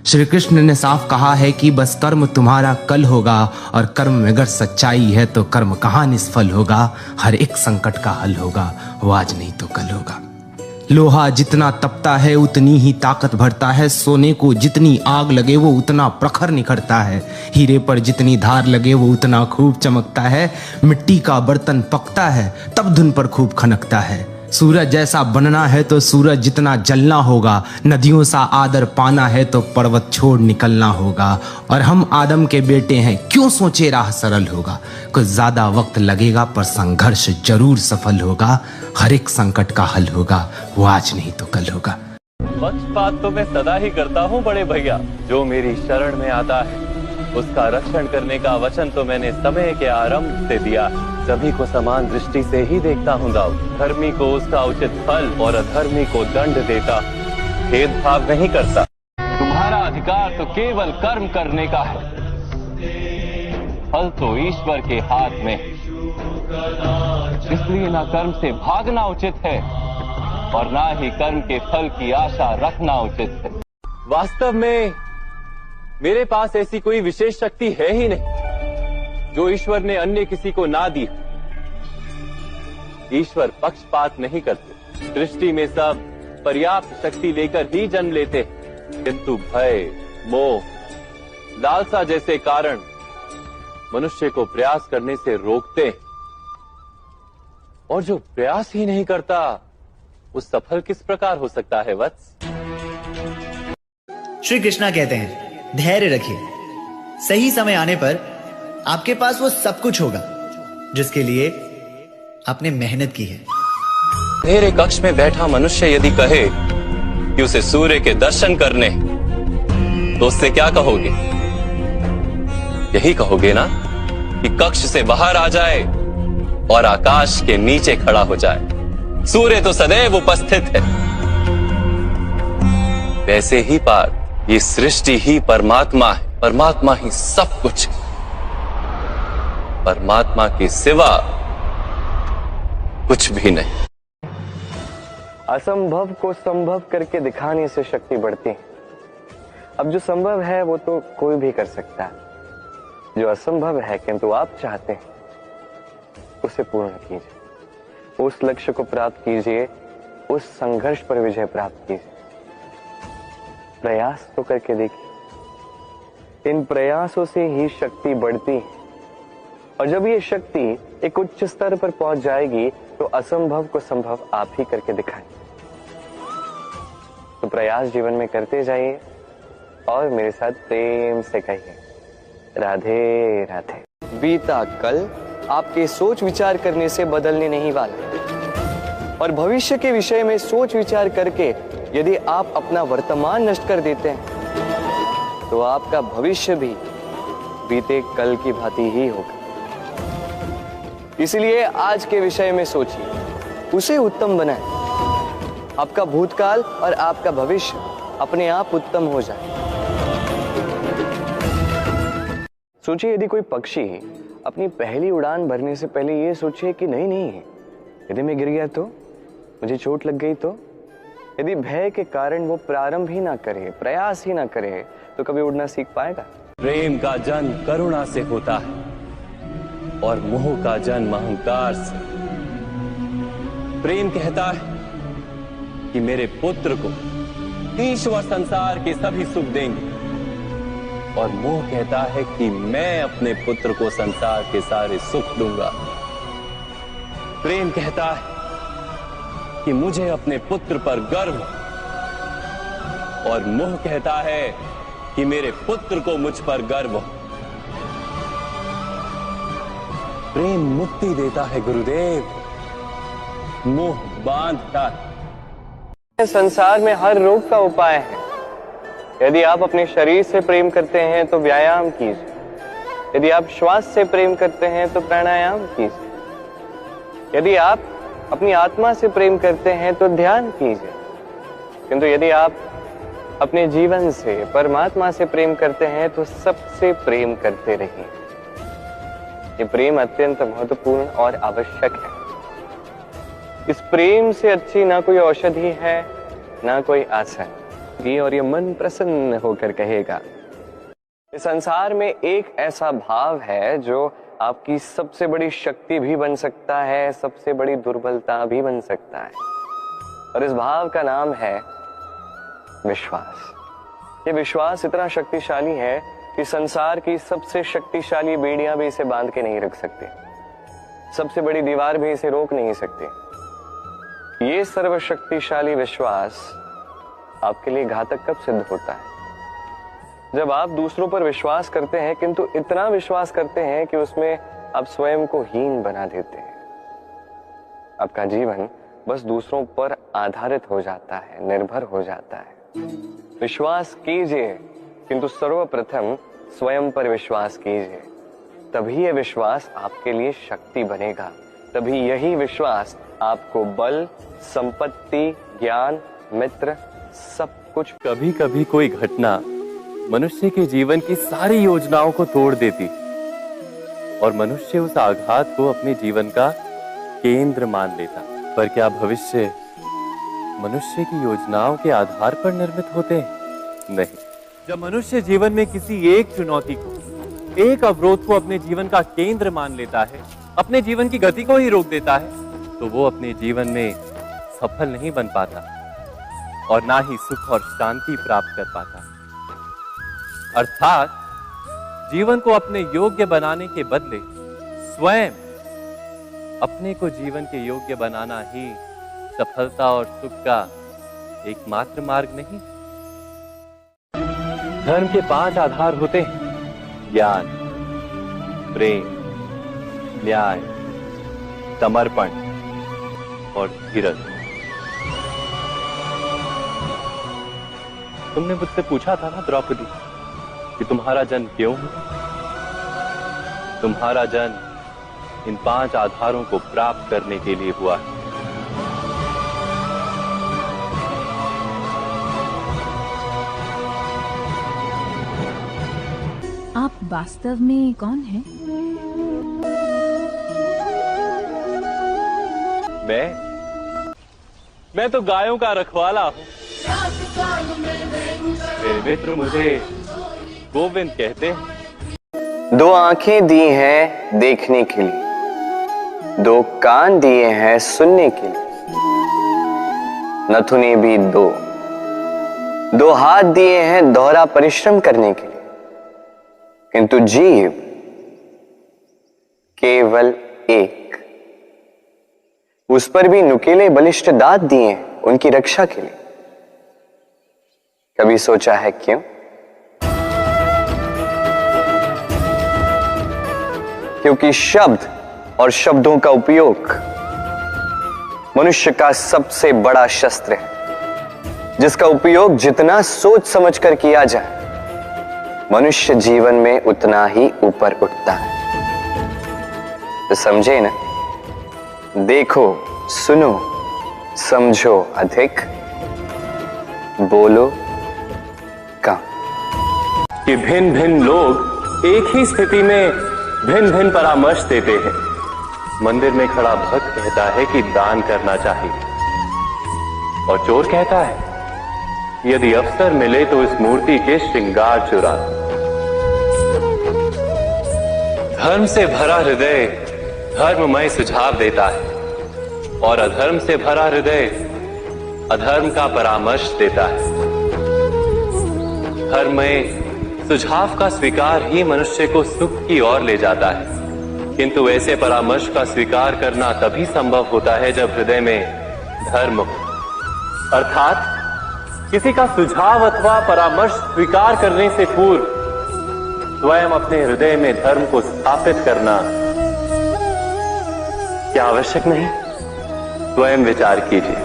श्री कृष्ण ने साफ कहा है कि बस कर्म तुम्हारा कल होगा, और कर्म में अगर सच्चाई है तो कर्म कहाँ निष्फल होगा। हर एक संकट का हल होगा, वो आज नहीं तो कल होगा। लोहा जितना तपता है उतनी ही ताकत भरता है, सोने को जितनी आग लगे वो उतना प्रखर निखरता है, हीरे पर जितनी धार लगे वो उतना खूब चमकता है, मिट्टी का बर्तन पकता है तब धुन पर खूब खनकता है। सूरज जैसा बनना है तो सूरज जितना जलना होगा, नदियों सा आदर पाना है तो पर्वत छोड़ निकलना होगा। और हम आदम के बेटे हैं, क्यों सोचे राह सरल होगा। कुछ ज्यादा वक्त लगेगा पर संघर्ष जरूर सफल होगा। हर एक संकट का हल होगा, वो आज नहीं तो कल होगा। पक्षपात तो मैं सदा ही करता हूँ बड़े भैया। जो मेरी शरण में आता है उसका रक्षण करने का वचन तो मैंने समय के आरंभ से दिया। सभी को समान दृष्टि से ही देखता हूँ दाऊ। धर्मी को उसका उचित फल और अधर्मी को दंड देता, भेदभाव नहीं करता। तुम्हारा अधिकार तो केवल कर्म करने का है, फल तो ईश्वर के हाथ में। इसलिए ना कर्म से भागना उचित है और ना ही कर्म के फल की आशा रखना उचित है। वास्तव में मेरे पास ऐसी कोई विशेष शक्ति है ही नहीं जो ईश्वर ने अन्य किसी को ना दी। ईश्वर पक्षपात नहीं करते। सृष्टि में सब पर्याप्त शक्ति लेकर ही जन्म लेते, किंतु भय, मोह, लालसा जैसे कारण मनुष्य को प्रयास करने से रोकते हैं। और जो प्रयास ही नहीं करता वो सफल किस प्रकार हो सकता है वत्स? श्री कृष्णा कहते हैं, धैर्य रखिए, सही समय आने पर आपके पास वो सब कुछ होगा जिसके लिए आपने मेहनत की है। मेरे कक्ष में बैठा मनुष्य यदि कहे कि उसे सूर्य के दर्शन करने, तो उससे क्या कहोगे? यही कहोगे ना कि कक्ष से बाहर आ जाए और आकाश के नीचे खड़ा हो जाए। सूर्य तो सदैव उपस्थित है। वैसे ही पार ये सृष्टि ही परमात्मा है, परमात्मा ही सब कुछ है। परमात्मा के सिवा कुछ भी नहीं। असंभव को संभव करके दिखाने से शक्ति बढ़ती है। अब जो संभव है वो तो कोई भी कर सकता है, जो असंभव है किंतु आप चाहते हैं उसे पूर्ण कीजिए, उस लक्ष्य को प्राप्त कीजिए, उस संघर्ष पर विजय प्राप्त कीजिए। प्रयास तो करके देखिए। इन प्रयासों से ही शक्ति बढ़ती है, और जब ये शक्ति एक उच्च स्तर पर पहुंच जाएगी तो असंभव को संभव आप ही करके दिखाएंगे। तो प्रयास जीवन में करते जाइए और मेरे साथ प्रेम से कहिए, राधे राधे। बीता कल आपके सोच विचार करने से बदलने नहीं वाला, और भविष्य के विषय में सोच विचार करके यदि आप अपना वर्तमान नष्ट कर देते हैं तो आपका भविष्य भी बीते कल की भांति ही होगा। इसलिए आज के विषय में सोचिए, उसे उत्तम बनाएं। आपका भूतकाल और आपका भविष्य अपने आप उत्तम हो जाए। सोचिए, यदि कोई पक्षी अपनी पहली उड़ान भरने से पहले ये सोचे कि नहीं, यदि मैं गिर गया तो, मुझे चोट लग गई तो, यदि भय के कारण वो प्रारंभ ही ना करे, प्रयास ही ना करे, तो कभी उड़ना सीख पाएगा? प्रेम का जन्म करुणा से होता है और मोह का जन्म अहंकार से। प्रेम कहता है कि मेरे पुत्र को ईश्वर संसार के सभी सुख देंगे, और मोह कहता है कि मैं अपने पुत्र को संसार के सारे सुख दूंगा। प्रेम कहता है कि मुझे अपने पुत्र पर गर्व, और मोह कहता है कि मेरे पुत्र को मुझ पर गर्व हो। प्रेम मुक्ति देता है गुरुदेव, मोह बांधता है। संसार में हर रोग का उपाय है। यदि आप अपने शरीर से प्रेम करते हैं तो व्यायाम कीजिए, यदि आप श्वास से प्रेम करते हैं तो प्राणायाम कीजिए, यदि आप अपनी आत्मा से प्रेम करते हैं तो ध्यान कीजिए, किंतु यदि आप अपने जीवन से, परमात्मा से प्रेम करते हैं तो सबसे प्रेम करते रहिए। ये प्रेम अत्यंत महत्वपूर्ण और आवश्यक है। इस प्रेम से अच्छी ना कोई औषधि है, ना कोई आसन। और ये मन प्रसन्न होकर कहेगा। इस संसार में एक ऐसा भाव है जो आपकी सबसे बड़ी शक्ति भी बन सकता है, सबसे बड़ी दुर्बलता भी बन सकता है, और इस भाव का नाम है विश्वास। ये विश्वास इतना शक्तिशाली है कि संसार की सबसे शक्तिशाली बेड़ियां भी इसे बांध के नहीं रख सकते, सबसे बड़ी दीवार भी इसे रोक नहीं सकते। ये सर्वशक्तिशाली विश्वास आपके लिए घातक कब सिद्ध होता है? जब आप दूसरों पर विश्वास करते हैं, किंतु इतना विश्वास करते हैं कि उसमें आप स्वयं को हीन बना देते हैं। आपका जीवन बस दूसरों पर आधारित हो जाता है, निर्भर हो जाता है। विश्वास कीजिए, किंतु सर्वप्रथम स्वयं पर विश्वास कीजिए, तभी यह विश्वास आपके लिए शक्ति बनेगा। तभी यही विश्वास आपको बल, संपत्ति, ज्ञान, मित्र, सब कुछ। कभी कभी कोई घटना मनुष्य के जीवन की सारी योजनाओं को तोड़ देती और मनुष्य उस आघात को अपने जीवन का केंद्र मान लेता। पर क्या भविष्य मनुष्य की योजनाओं के आधार पर निर्मित होते हैं? नहीं। जब मनुष्य जीवन में किसी एक चुनौती को, एक अवरोध को अपने जीवन का केंद्र मान लेता है, अपने जीवन की गति को ही रोक देता है, तो वो अपने जीवन में सफल नहीं बन पाता और ना ही सुख और शांति प्राप्त कर पाता। अर्थात जीवन को अपने योग्य बनाने के बदले स्वयं अपने को जीवन के योग्य बनाना ही सफलता और सुख का एकमात्र मार्ग नहीं। धर्म के 5 आधार होते हैं: ज्ञान, प्रेम, न्याय, समर्पण और धीरज। तुमने मुझसे पूछा था ना द्रौपदी कि तुम्हारा जन्म क्यों हुआ? तुम्हारा जन्म इन 5 आधारों को प्राप्त करने के लिए हुआ है। आप वास्तव में कौन हैं? मैं तो गायों का रखवाला हूँ। मेरे मित्र मुझे गोविंद कहते हैं। 2 आंखें दी हैं देखने के लिए, 2 कान दिए हैं सुनने के लिए, नथुने भी 2 हाथ दिए हैं दोहरा परिश्रम करने के लिए, किंतु जीव केवल 1। उस पर भी नुकीले बलिष्ठ दांत दिए हैं उनकी रक्षा के लिए। कभी सोचा है क्यों? क्योंकि शब्द और शब्दों का उपयोग मनुष्य का सबसे बड़ा शस्त्र है, जिसका उपयोग जितना सोच समझकर किया जाए, मनुष्य जीवन में उतना ही ऊपर उठता है। तो समझे ना? देखो, सुनो, समझो अधिक, बोलो कम। कि भिन्न भिन्न लोग एक ही स्थिति में भिन्न भिन्न परामर्श देते हैं। मंदिर में खड़ा भक्त कहता है कि दान करना चाहिए, और चोर कहता है यदि अवसर मिले तो इस मूर्ति के श्रृंगार चुरा। धर्म से भरा हृदय धर्ममय सुझाव देता है, और अधर्म से भरा हृदय अधर्म का परामर्श देता है। धर्ममय सुझाव का स्वीकार ही मनुष्य को सुख की ओर ले जाता है, किंतु ऐसे परामर्श का स्वीकार करना तभी संभव होता है जब हृदय में धर्म हो। अर्थात किसी का सुझाव अथवा परामर्श स्वीकार करने से पूर्व स्वयं अपने हृदय में धर्म को स्थापित करना क्या आवश्यक नहीं? स्वयं विचार कीजिए।